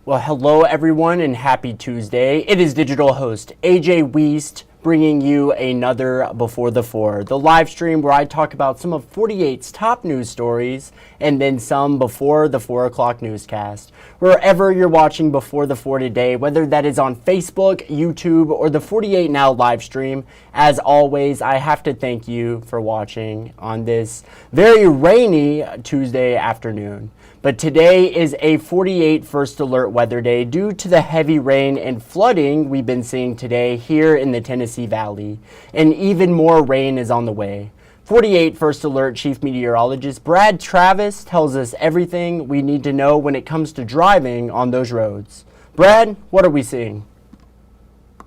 Well, hello everyone and happy Tuesday. It is digital host A.J. Wuest bringing you another Before the Four, the live stream where I talk about some of 48's top news stories and then some before the 4 o'clock newscast. Wherever you're watching Before the Four today, whether that is on Facebook, YouTube, or the 48 Now live stream, as always, I have to thank you for watching on this very rainy Tuesday afternoon. But today is a 48 first alert weather day due to the heavy rain and flooding we've been seeing today here in the Tennessee Valley. And even more rain is on the way. 48 first alert Chief Meteorologist Brad Travis tells us everything we need to know when it comes to driving on those roads. Brad, what are we seeing?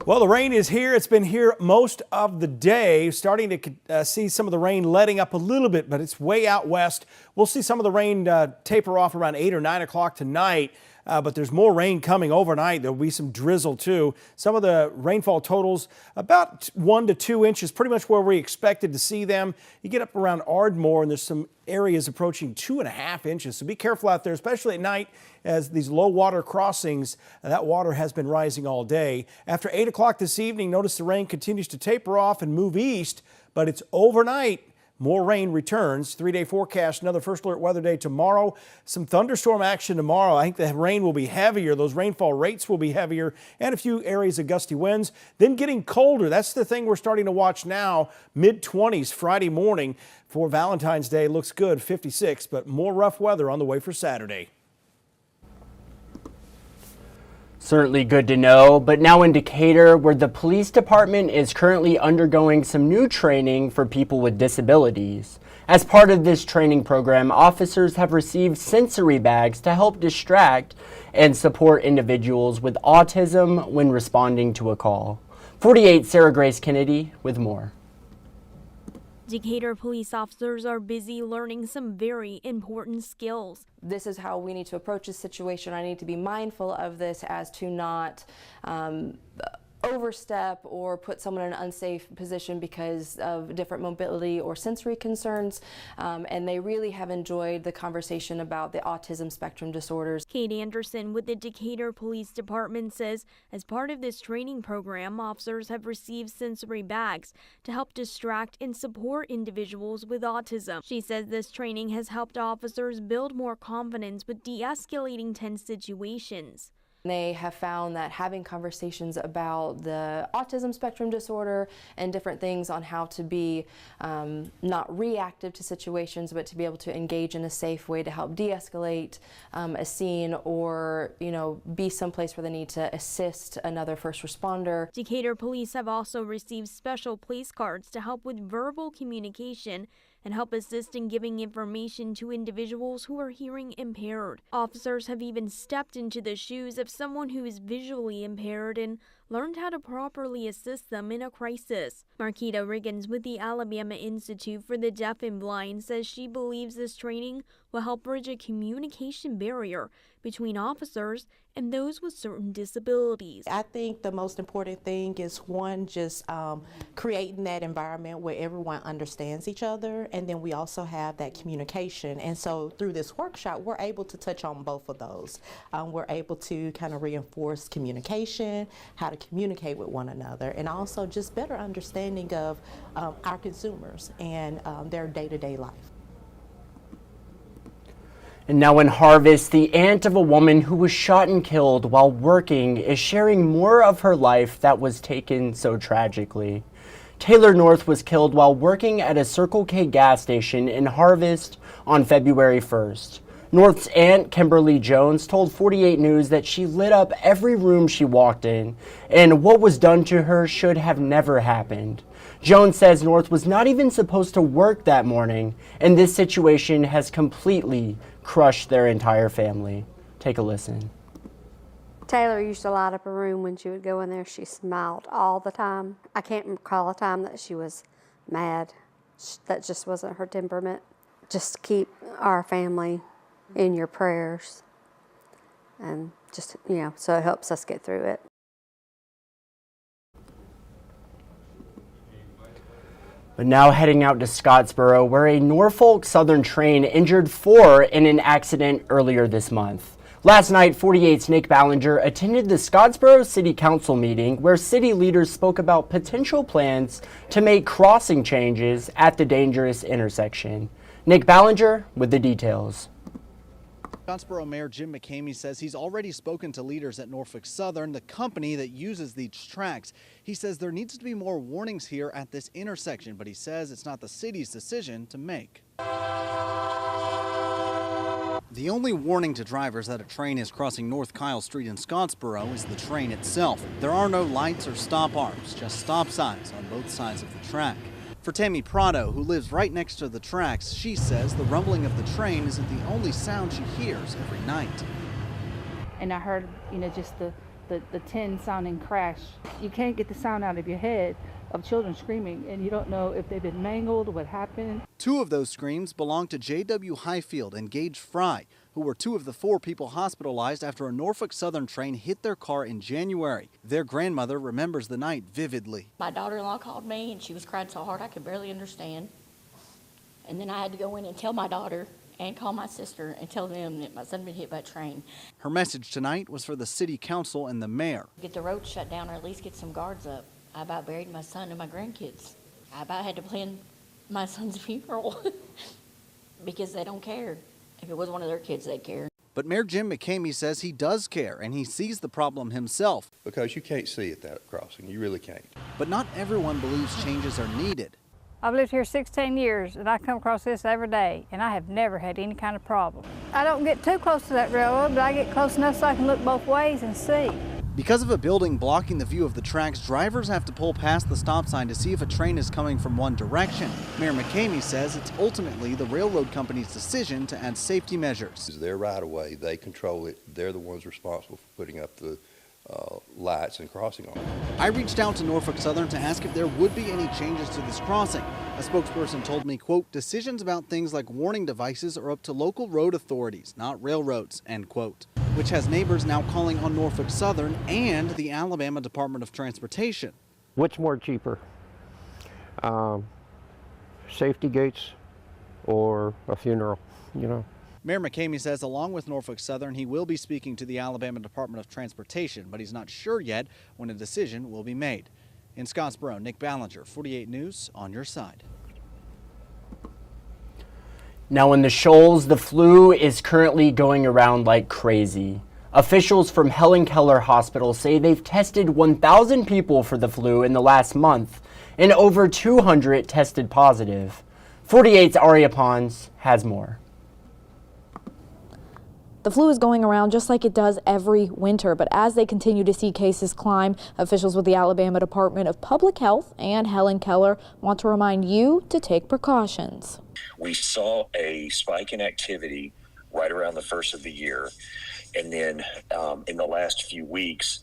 Well, the rain is here. It's been here most of the day. Starting to see some of the rain letting up a little bit, but it's way out west. We'll see some of the rain taper off around 8 or 9 o'clock tonight. But there's more rain coming overnight. There'll be some drizzle too. Some of the rainfall totals about 1 to 2 inches, pretty much where we expected to see them. You get up around Ardmore and there's some areas approaching 2.5 inches. So be careful out there, especially at night as these low water crossings. That water has been rising all day. After 8 o'clock this evening, notice the rain continues to taper off and move east, but it's overnight. More rain returns. 3-day forecast, another first alert weather day tomorrow. Some thunderstorm action tomorrow. I think the rain will be heavier. Those rainfall rates will be heavier and a few areas of gusty winds. Then getting colder. That's the thing we're starting to watch now. Mid-20s Friday morning for Valentine's Day. Looks good, 56, but more rough weather on the way for Saturday. Certainly good to know, but now in Decatur, where the police department is currently undergoing some new training for people with disabilities. As part of this training program, officers have received sensory bags to help distract and support individuals with autism when responding to a call. 48 Sarah Grace Kennedy with more. Decatur police officers are busy learning some very important skills. This is how we need to approach this situation. I need to be mindful of this as to not overstep or put someone in an unsafe position because of different mobility or sensory concerns. And they really have enjoyed the conversation about the autism spectrum disorders. Kate Anderson with the Decatur Police Department says as part of this training program, officers have received sensory bags to help distract and support individuals with autism. She says this training has helped officers build more confidence with de-escalating tense situations. They have found that having conversations about the autism spectrum disorder and different things on how to be not reactive to situations, but to be able to engage in a safe way to help de-escalate a scene or, be someplace where they need to assist another first responder. Decatur police have also received special place cards to help with verbal communication and help assist in giving information to individuals who are hearing impaired. Officers have even stepped into the shoes of someone who is visually impaired and learned how to properly assist them in a crisis. Marquita Riggins with the Alabama Institute for the Deaf and Blind says she believes this training will help bridge a communication barrier between officers and those with certain disabilities. I think the most important thing is one, just creating that environment where everyone understands each other, and then we also have that communication. And so through this workshop, we're able to touch on both of those. We're able to kind of reinforce communication, how to communicate with one another, and also just better understanding of our consumers and their day-to-day life. And now in Harvest, the aunt of a woman who was shot and killed while working is sharing more of her life that was taken so tragically. Taylor North was killed while working at a Circle K gas station in Harvest on February 1st. North's aunt, Kimberly Jones, told 48 News that she lit up every room she walked in, and what was done to her should have never happened. Jones says North was not even supposed to work that morning, and this situation has completely crushed their entire family. Take a listen. Taylor used to light up a room when she would go in there. She smiled all the time. I can't recall a time that she was mad. That just wasn't her temperament. Just keep our family in your prayers, and just, so it helps us get through it. But now heading out to Scottsboro, where a Norfolk Southern train injured 4 in an accident earlier this month. Last night, 48's Nick Ballinger attended the Scottsboro City Council meeting where city leaders spoke about potential plans to make crossing changes at the dangerous intersection. Nick Ballinger with the details. Scottsboro Mayor Jim McCamey says he's already spoken to leaders at Norfolk Southern, the company that uses these tracks. He says there needs to be more warnings here at this intersection, but he says it's not the city's decision to make. The only warning to drivers that a train is crossing North Kyle Street in Scottsboro is the train itself. There are no lights or stop arms, just stop signs on both sides of the track. For Tammy Prado, who lives right next to the tracks, she says the rumbling of the train isn't the only sound she hears every night. And I heard, just the tin sounding crash. You can't get the sound out of your head of children screaming, and you don't know if they've been mangled, what happened. 2 of those screams belong to J.W. Highfield and Gage Fry, who were 2 of the 4 people hospitalized after a Norfolk Southern train hit their car in January. Their grandmother remembers the night vividly. My daughter-in-law called me, and she was crying so hard I could barely understand. And then I had to go in and tell my daughter and call my sister and tell them that my son had been hit by a train. Her message tonight was for the city council and the mayor. Get the road shut down or at least get some guards up. I about buried my son and my grandkids. I about had to plan my son's funeral because they don't care. If it was one of their kids, they'd care. But Mayor Jim McCamey says he does care and he sees the problem himself. Because you can't see at that crossing, you really can't. But not everyone believes changes are needed. I've lived here 16 years and I come across this every day and I have never had any kind of problem. I don't get too close to that railroad, but I get close enough so I can look both ways and see. Because of a building blocking the view of the tracks, drivers have to pull past the stop sign to see if a train is coming from one direction. Mayor McCamey says it's ultimately the railroad company's decision to add safety measures. It's their right of way, they control it, they're the ones responsible for putting up the lights and crossing on it. I reached out to Norfolk Southern to ask if there would be any changes to this crossing. A spokesperson told me, quote, decisions about things like warning devices are up to local road authorities, not railroads, end quote. Which has neighbors now calling on Norfolk Southern and the Alabama Department of Transportation. What's more cheaper? Safety gates or a funeral, Mayor McCamey says along with Norfolk Southern, he will be speaking to the Alabama Department of Transportation, but he's not sure yet when a decision will be made. In Scottsboro, Nick Ballinger, 48 News, on your side. Now in the Shoals, the flu is currently going around like crazy. Officials from Helen Keller Hospital say they've tested 1,000 people for the flu in the last month, and over 200 tested positive. 48's Aria Pons has more. The flu is going around just like it does every winter, but as they continue to see cases climb, officials with the Alabama Department of Public Health and Helen Keller want to remind you to take precautions. We saw a spike in activity right around the first of the year, and then in the last few weeks,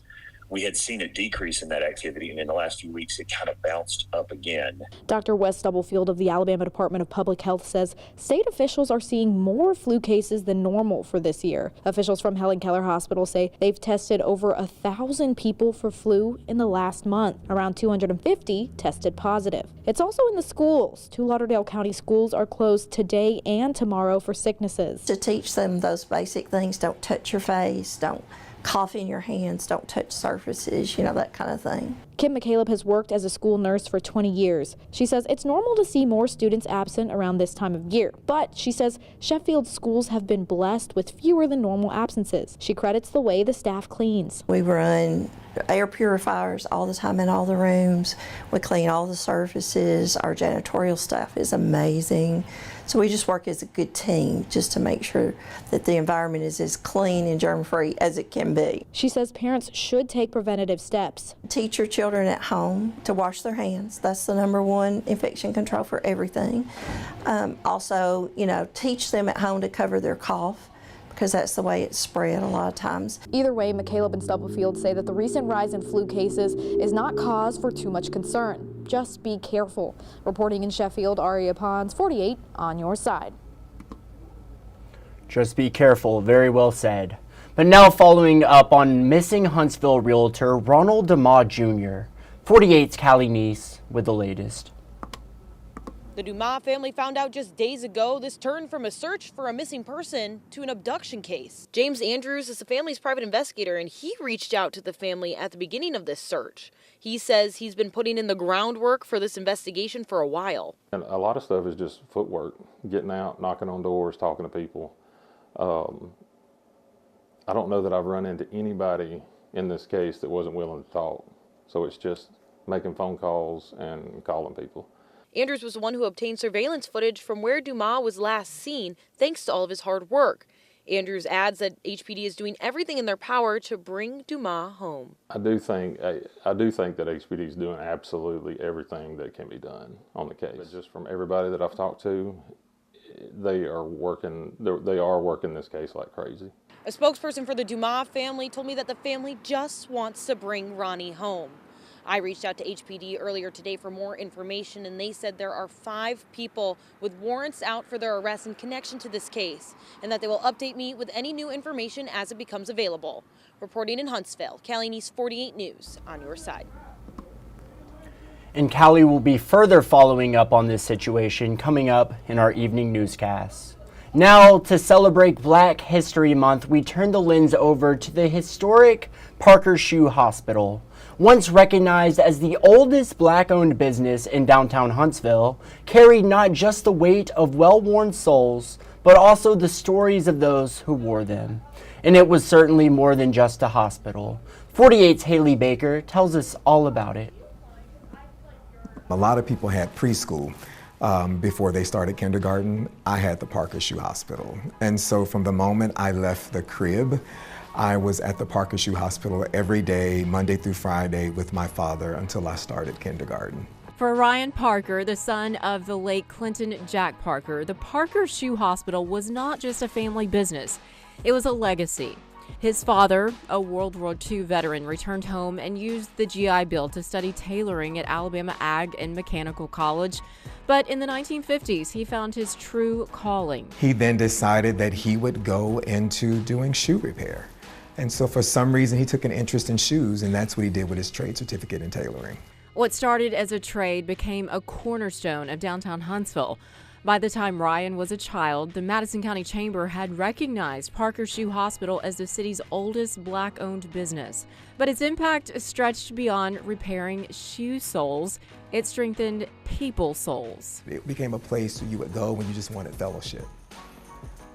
we had seen a decrease in that activity, and in the last few weeks, it kind of bounced up again. Dr. Wes Stubblefield of the Alabama Department of Public Health says state officials are seeing more flu cases than normal for this year. Officials from Helen Keller Hospital say they've tested over 1,000 people for flu in the last month. Around 250 tested positive. It's also in the schools. 2 Lauderdale County schools are closed today and tomorrow for sicknesses. To teach them those basic things, don't touch your face, don't cough in your hands, don't touch surfaces, that kind of thing. Kim McCaleb has worked as a school nurse for 20 years. She says it's normal to see more students absent around this time of year, but she says Sheffield schools have been blessed with fewer than normal absences. She credits the way the staff cleans. We run air purifiers all the time in all the rooms. We clean all the surfaces. Our janitorial staff is amazing. So we just work as a good team just to make sure that the environment is as clean and germ-free as it can be. She says parents should take preventative steps. Teach your children at home to wash their hands. That's the #1 infection control for everything. Also, teach them at home to cover their cough, because that's the way it's spread a lot of times. Either way, McCaleb and Stubblefield say that the recent rise in flu cases is not cause for too much concern. Just be careful. Reporting in Sheffield, Aria Pons, 48 on your side. Just be careful. Very well said. But now following up on missing Huntsville realtor Ronald DeMaw Jr., 48's Callie Neese with the latest. The Dumas family found out just days ago this turned from a search for a missing person to an abduction case. James Andrews is the family's private investigator, and he reached out to the family at the beginning of this search. He says he's been putting in the groundwork for this investigation for a while. And a lot of stuff is just footwork, getting out, knocking on doors, talking to people. I don't know that I've run into anybody in this case that wasn't willing to talk. So it's just making phone calls and calling people. Andrews was the one who obtained surveillance footage from where Dumas was last seen, thanks to all of his hard work. Andrews adds that HPD is doing everything in their power to bring Dumas home. I do think that HPD is doing absolutely everything that can be done on the case. But just from everybody that I've talked to, they are working this case like crazy. A spokesperson for the Dumas family told me that the family just wants to bring Ronnie home. I reached out to HPD earlier today for more information, and they said there are 5 people with warrants out for their arrest in connection to this case, and that they will update me with any new information as it becomes available. Reporting in Huntsville, Cali News 48 News, on your side. And Callie will be further following up on this situation coming up in our evening newscast. Now, to celebrate Black History Month, we turn the lens over to the historic Parker Shoe Hospital. Once recognized as the oldest Black-owned business in downtown Huntsville, carried not just the weight of well-worn soles, but also the stories of those who wore them. And it was certainly more than just a hospital. 48's Haley Baker tells us all about it. A lot of people had preschool before they started kindergarten. I had the Parker Shoe Hospital. And so from the moment I left the crib, I was at the Parker Shoe Hospital every day, Monday through Friday, with my father until I started kindergarten. For Ryan Parker, the son of the late Clinton Jack Parker, the Parker Shoe Hospital was not just a family business. It was a legacy. His father, a World War II veteran, returned home and used the GI Bill to study tailoring at Alabama Ag and Mechanical College. But in the 1950s, he found his true calling. He then decided that he would go into doing shoe repair. And so for some reason, he took an interest in shoes, and that's what he did with his trade certificate in tailoring. What started as a trade became a cornerstone of downtown Huntsville. By the time Ryan was a child, the Madison County Chamber had recognized Parker Shoe Hospital as the city's oldest Black-owned business. But its impact stretched beyond repairing shoe soles. It strengthened people's souls. It became a place where you would go when you just wanted fellowship.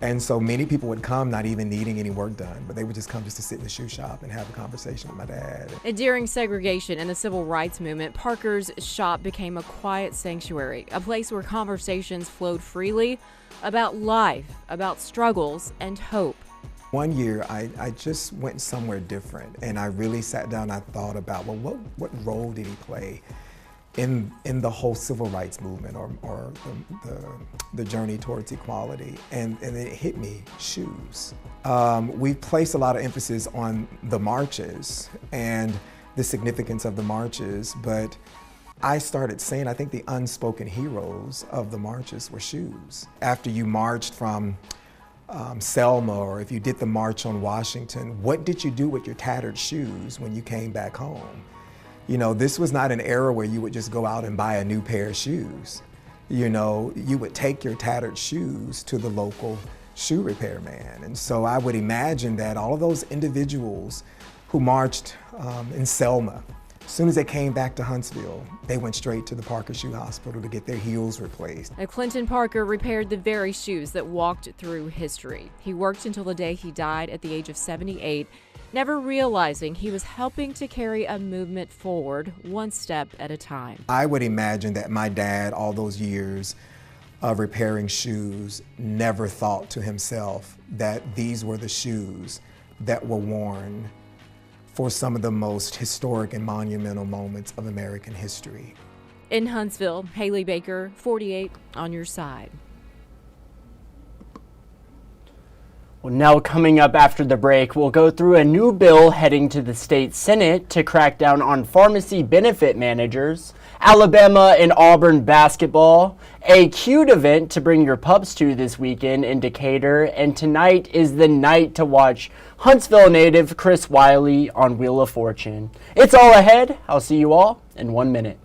And so many people would come not even needing any work done, but they would just come just to sit in the shoe shop and have a conversation with my dad. During segregation and the civil rights movement, Parker's shop became a quiet sanctuary, a place where conversations flowed freely about life, about struggles, and hope. One year, I just went somewhere different, and I really sat down and I thought about, well, what role did he play in the whole civil rights movement or the journey towards equality, and then it hit me, shoes. We placed a lot of emphasis on the marches and the significance of the marches, but I started saying I think the unspoken heroes of the marches were shoes. After you marched from Selma, or if you did the march on Washington, what did you do with your tattered shoes when you came back home? You know, this was not an era where you would just go out and buy a new pair of shoes. You know, you would take your tattered shoes to the local shoe repairman. And so I would imagine that all of those individuals who marched in Selma, as soon as they came back to Huntsville, they went straight to the Parker Shoe Hospital to get their heels replaced. Clinton Parker repaired the very shoes that walked through history. He worked until the day he died at the age of 78, never realizing he was helping to carry a movement forward one step at a time. I would imagine that my dad, all those years of repairing shoes, never thought to himself that these were the shoes that were worn for some of the most historic and monumental moments of American history. In Huntsville, Haley Baker, 48 on your side. Well, now coming up after the break, we'll go through a new bill heading to the state Senate to crack down on pharmacy benefit managers, Alabama and Auburn basketball, a cute event to bring your pups to this weekend in Decatur, and tonight is the night to watch Huntsville native Chris Wiley on Wheel of Fortune. It's all ahead. I'll see you all in 1 minute.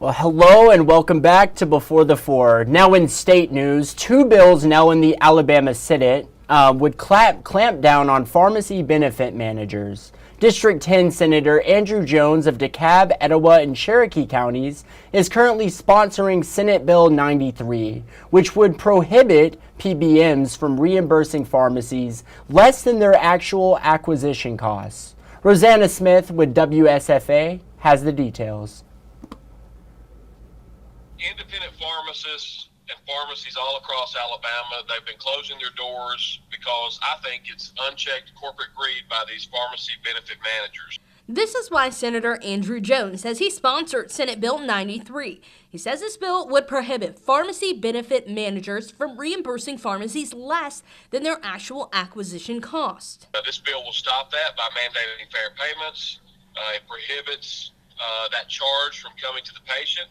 Well, hello and welcome back to Before the Four. Now in state news, two bills now in the Alabama Senate would clamp down on pharmacy benefit managers. District 10 Senator Andrew Jones of DeKalb, Etowah, and Cherokee counties is currently sponsoring Senate Bill 93, which would prohibit PBMs from reimbursing pharmacies less than their actual acquisition costs. Rosanna Smith with WSFA has the details. Independent pharmacists and pharmacies all across Alabama, they've been closing their doors because I think it's unchecked corporate greed by these pharmacy benefit managers. This is why Senator Andrew Jones says he sponsored Senate Bill 93. He says this bill would prohibit pharmacy benefit managers from reimbursing pharmacies less than their actual acquisition cost. This bill will stop that by mandating fair payments. It prohibits that charge from coming to the patient.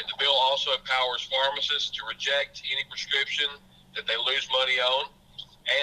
And the bill also empowers pharmacists to reject any prescription that they lose money on.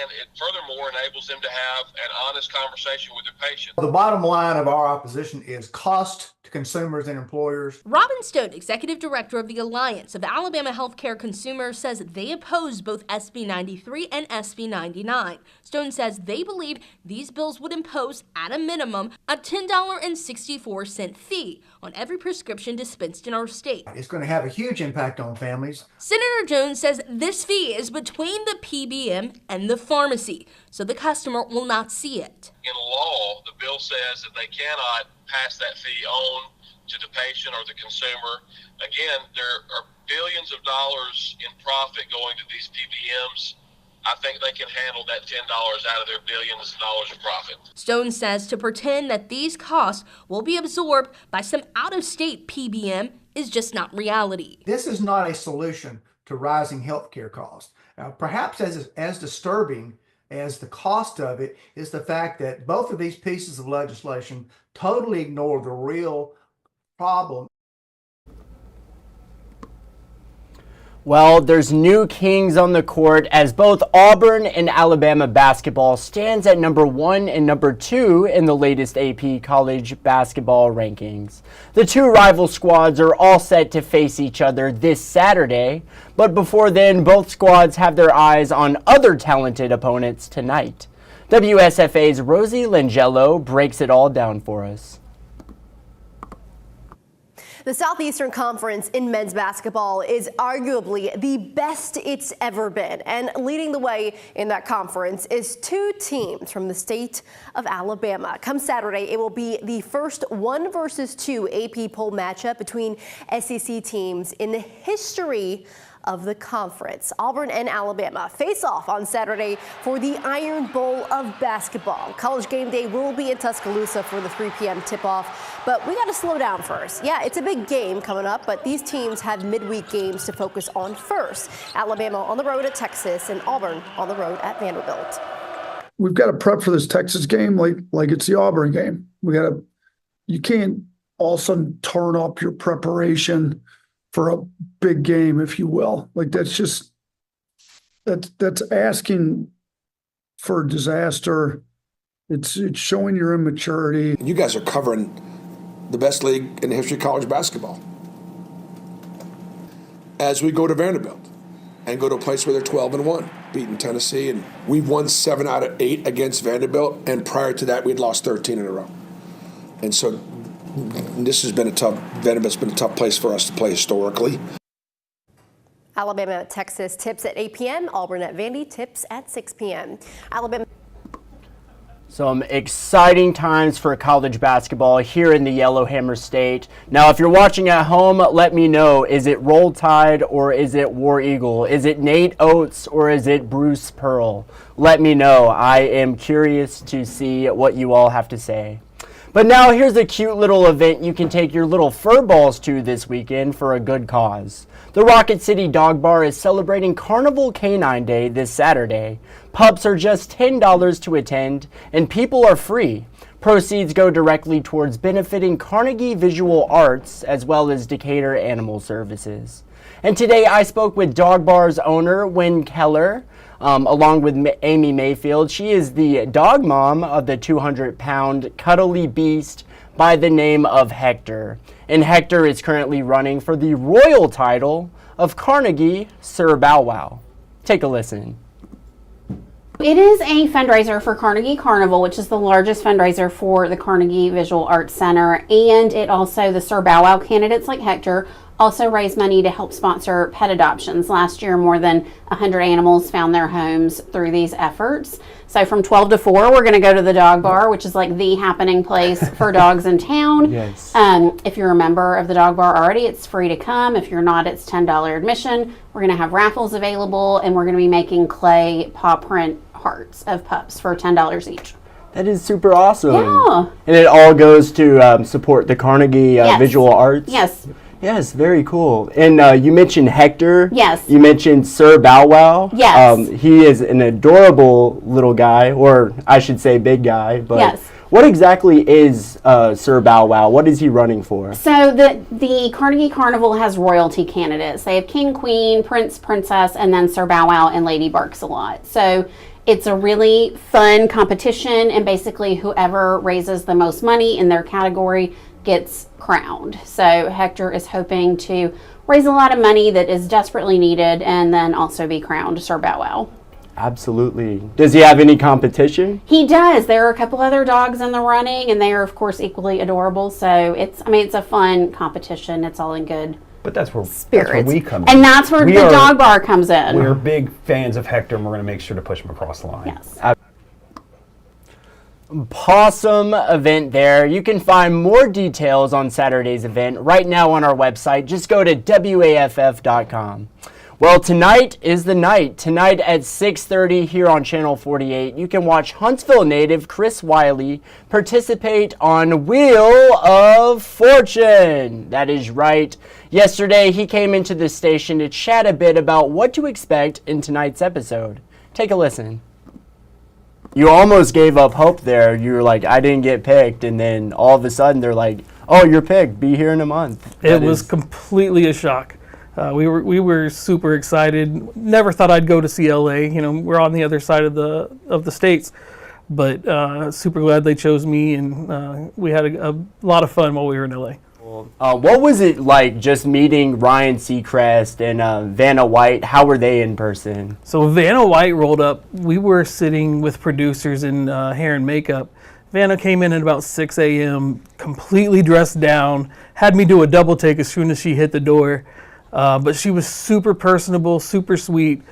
And it furthermore enables them to have an honest conversation with their patient. The bottom line of our opposition is cost to consumers and employers. Robin Stone, Executive Director of the Alliance of Alabama Healthcare Consumers, says they oppose both SB 93 and SB 99. Stone says they believe these bills would impose, at a minimum, a $10.64 fee on every prescription dispensed in our state. It's going to have a huge impact on families. Senator Jones says this fee is between the PBM and the pharmacy, so the customer will not see it. In law, the bill says that they cannot pass that fee on to the patient or the consumer. Again, there are billions of dollars in profit going to these PBMs. I think they can handle that $10 out of their billions of dollars of profit. Stone says to pretend that these costs will be absorbed by some out-of-state PBM is just not reality. This is not a solution to rising healthcare costs. Now, perhaps as disturbing as the cost of it is the fact that both of these pieces of legislation totally ignore the real problem. Well, there's new kings on the court as both Auburn and Alabama basketball stands at number 1 and number 2 in the latest AP college basketball rankings. The two rival squads are all set to face each other this Saturday, but before then, both squads have their eyes on other talented opponents tonight. WSFA's Rosie Langello breaks it all down for us. The Southeastern Conference in men's basketball is arguably the best it's ever been. And leading the way in that conference is two teams from the state of Alabama. Come Saturday, it will be the first 1 versus 2 AP poll matchup between SEC teams in the history of the conference. Auburn and Alabama face off on Saturday for the Iron Bowl of basketball. College game day will be in Tuscaloosa for the 3 p.m. tip-off, but we got to slow down first. Yeah, it's a big game coming up, but these teams have midweek games to focus on first. Alabama on the road at Texas and Auburn on the road at Vanderbilt. We've got to prep for this Texas game like it's the Auburn game. You can't all of a sudden turn up your preparation for a big game, if you will. Like that's asking for disaster. It's showing your immaturity. You guys are covering the best league in the history of college basketball. As we go to Vanderbilt and go to a place where they're 12-1, beating Tennessee, and we've won 7 out of 8 against Vanderbilt, and prior to that we'd lost 13 in a row. And so Vanderbilt's been a tough place for us to play historically. Alabama at Texas tips at 8 p.m. Auburn at Vandy tips at 6 p.m. Alabama. Some exciting times for college basketball here in the Yellowhammer State. Now, if you're watching at home, let me know. Is it Roll Tide or is it War Eagle? Is it Nate Oates or is it Bruce Pearl? Let me know. I am curious to see what you all have to say. But now here's a cute little event you can take your little fur balls to this weekend for a good cause. The Rocket City Dog Bar is celebrating Carnival Canine Day this Saturday. Pups are just $10 to attend, and people are free. Proceeds go directly towards benefiting Carnegie Visual Arts as well as Decatur Animal Services. And today I spoke with Dog Bar's owner, Wynn Keller, along with Amy Mayfield. She is the dog mom of the 200-pound cuddly beast, by the name of Hector. And Hector is currently running for the royal title of Carnegie Sir Bow Wow. Take a listen. It is a fundraiser for Carnegie Carnival, which is the largest fundraiser for the Carnegie Visual Arts Center. And it also, the Sir Bow Wow candidates like Hector also raise money to help sponsor pet adoptions. Last year, more than 100 animals found their homes through these efforts. So from 12 to 4, we're going to go to the dog bar, which is like the happening place for dogs in town. Yes. If you're a member of the dog bar already, it's free to come. If you're not, it's $10 admission. We're going to have raffles available, and we're going to be making clay paw print hearts of pups for $10 each. That is super awesome. Yeah. And it all goes to support the Carnegie Visual Arts? Yes. Yes, very cool. And you mentioned Hector. Yes. You mentioned Sir Bow Wow. Yes. He is an adorable little guy, or I should say big guy. But yes. What exactly is Sir Bow Wow? What is he running for? So the Carnegie Carnival has royalty candidates. They have King, Queen, Prince, Princess, and then Sir Bow Wow and Lady Barks-a-Lot. So it's a really fun competition, and basically whoever raises the most money in their category gets crowned. So Hector is hoping to raise a lot of money that is desperately needed and then also be crowned Sir Bow Wow. Absolutely. Does he have any competition? He does. There are a couple other dogs in the running, and they are of course equally adorable. So it's a fun competition. It's all in good But that's where spirits. we come in. And that's where the dog bar comes in. We're big fans of Hector, and we're going to make sure to push him across the line. Yes. Awesome event there. You can find more details on Saturday's event right now on our website. Just go to WAFF.com. Well, tonight is the night. Tonight at 6:30 here on Channel 48, you can watch Huntsville native Chris Wiley participate on Wheel of Fortune. That is right. Yesterday, he came into the station to chat a bit about what to expect in tonight's episode. Take a listen. You almost gave up hope there. You were like, I didn't get picked. And then all of a sudden, they're like, oh, you're picked. Be here in a month. It was completely a shock. We were super excited. Never thought I'd go to see LA. You know, we're on the other side of the states, but super glad they chose me, and we had a lot of fun while we were in LA. What was it like just meeting Ryan Seacrest and Vanna White? How were they in person? So Vanna White rolled up. We were sitting with producers in hair and makeup. Vanna came in at about 6 a.m., completely dressed down, had me do a double take as soon as she hit the door. But she was super personable, super sweet,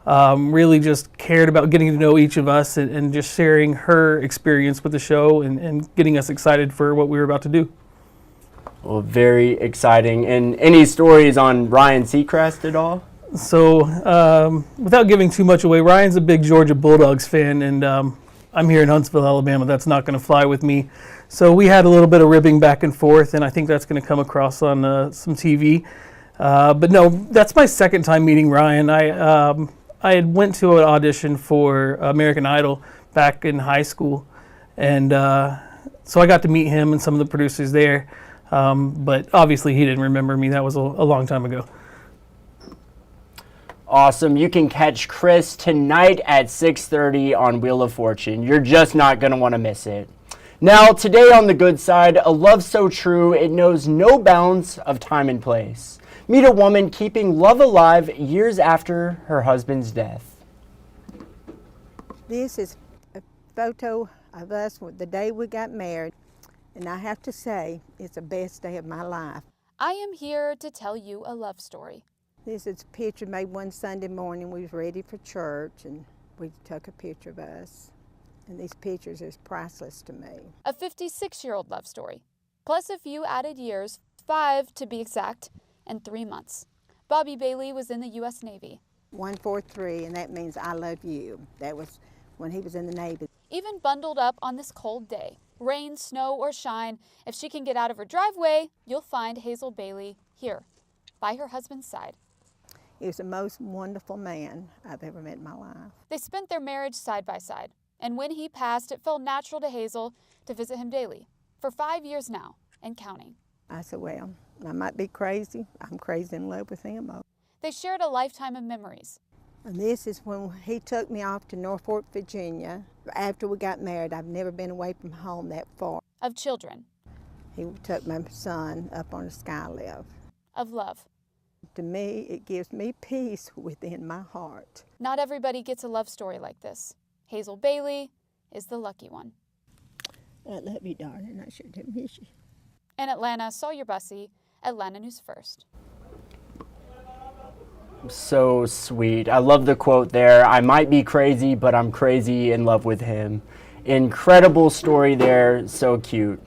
really just cared about getting to know each of us and just sharing her experience with the show and getting us excited for what we were about to do. Well, very exciting. And any stories on Ryan Seacrest at all? So, without giving too much away, Ryan's a big Georgia Bulldogs fan, and I'm here in Huntsville, Alabama. That's not going to fly with me. So we had a little bit of ribbing back and forth, and I think that's going to come across on some TV. But no, that's my second time meeting Ryan. I had went to an audition for American Idol back in high school, and so I got to meet him and some of the producers there. But obviously he didn't remember me. That was a long time ago. Awesome. You can catch Chris tonight at 6:30 on Wheel of Fortune. You're just not going to want to miss it. Now, today on the good side, a love so true it knows no bounds of time and place. Meet a woman keeping love alive years after her husband's death. This is a photo of us the day we got married, and I have to say, it's the best day of my life. I am here to tell you a love story. This is a picture made one Sunday morning. We was ready for church, and we took a picture of us. And these pictures is priceless to me. A 56-year-old love story, plus a few added years, 5 to be exact, and 3 months. Bobby Bailey was in the U.S. Navy. 143, and that means I love you. That was when he was in the Navy. Even bundled up on this cold day, rain, snow, or shine, if she can get out of her driveway, you'll find Hazel Bailey here, by her husband's side. He was the most wonderful man I've ever met in my life. They spent their marriage side by side, and when he passed, it felt natural to Hazel to visit him daily, for 5 years now, and counting. I said, well, I might be crazy. I'm crazy in love with him. They shared a lifetime of memories. And this is when he took me off to Norfolk, Virginia. After we got married, I've never been away from home that far. Of children. He took my son up on a sky lift. Of love. To me, it gives me peace within my heart. Not everybody gets a love story like this. Hazel Bailey is the lucky one. I love you, darling. I sure do miss you. In Atlanta, Sawyer Bussey, Atlanta News First. So sweet. I love the quote there. I might be crazy, but I'm crazy in love with him. Incredible story there. So cute.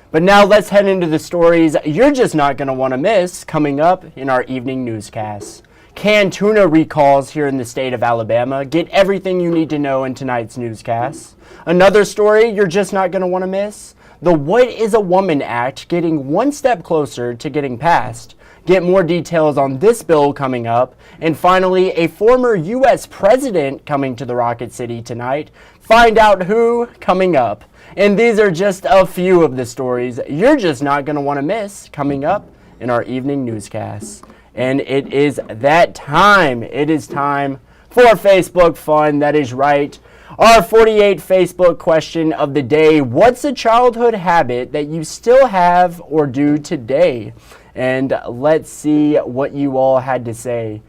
But now let's head into the stories you're just not going to want to miss coming up in our evening newscast. Canned tuna recalls here in the state of Alabama. Get everything you need to know in tonight's newscast. Another story you're just not going to want to miss. The What is a Woman Act getting one step closer to getting passed. Get more details on this bill coming up. And finally, a former U.S. president coming to the Rocket City tonight. Find out who coming up. And these are just a few of the stories you're just not going to want to miss coming up in our evening newscast. And it is that time. It is time for Facebook fun. That is right. Our 48 Facebook question of the day. What's a childhood habit that you still have or do today? And let's see what you all had to say.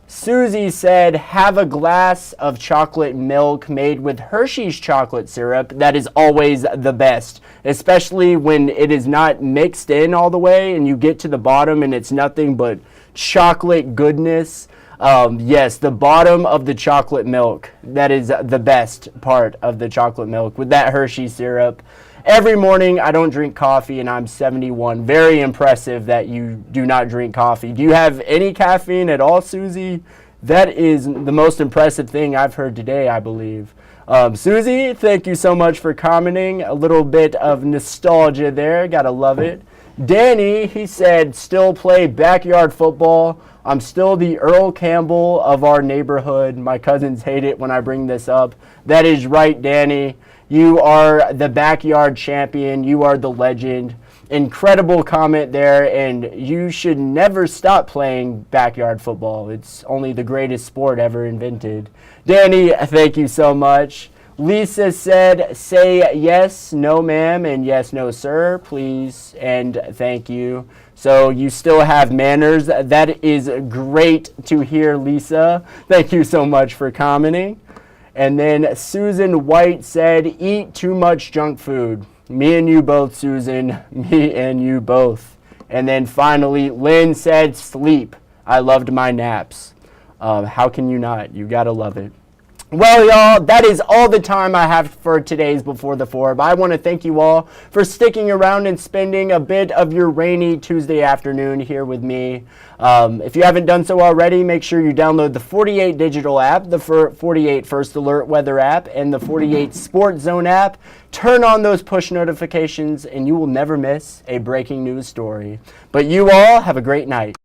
Susie said, have a glass of chocolate milk made with Hershey's chocolate syrup. That is always the best, especially when it is not mixed in all the way and you get to the bottom and it's nothing but chocolate goodness. Yes, the bottom of the chocolate milk. That is the best part of the chocolate milk with that Hershey syrup. Every morning I don't drink coffee and I'm 71. Very impressive that you do not drink coffee. Do you have any caffeine at all, Susie? That is the most impressive thing I've heard today, I believe. Susie, thank you so much for commenting. A little bit of nostalgia there. Gotta love it. Danny, he said, still play backyard football. I'm still the Earl Campbell of our neighborhood. My cousins hate it when I bring this up. That is right, Danny. You are the backyard champion. You are the legend. Incredible comment there, and you should never stop playing backyard football. It's only the greatest sport ever invented. Danny, thank you so much. Lisa said, say yes, no ma'am, and yes, no sir, please, and thank you. So you still have manners. That is great to hear, Lisa. Thank you so much for commenting. And then Susan White said, eat too much junk food. Me and you both, Susan. Me and you both. And then finally, Lynn said, sleep. I loved my naps. How can you not? You gotta love it. Well, y'all, that is all the time I have for today's Before the Four. But I want to thank you all for sticking around and spending a bit of your rainy Tuesday afternoon here with me. If you haven't done so already, make sure you download the 48 Digital app, the 48 First Alert Weather app, and the 48 Sports Zone app. Turn on those push notifications, and you will never miss a breaking news story. But you all have a great night.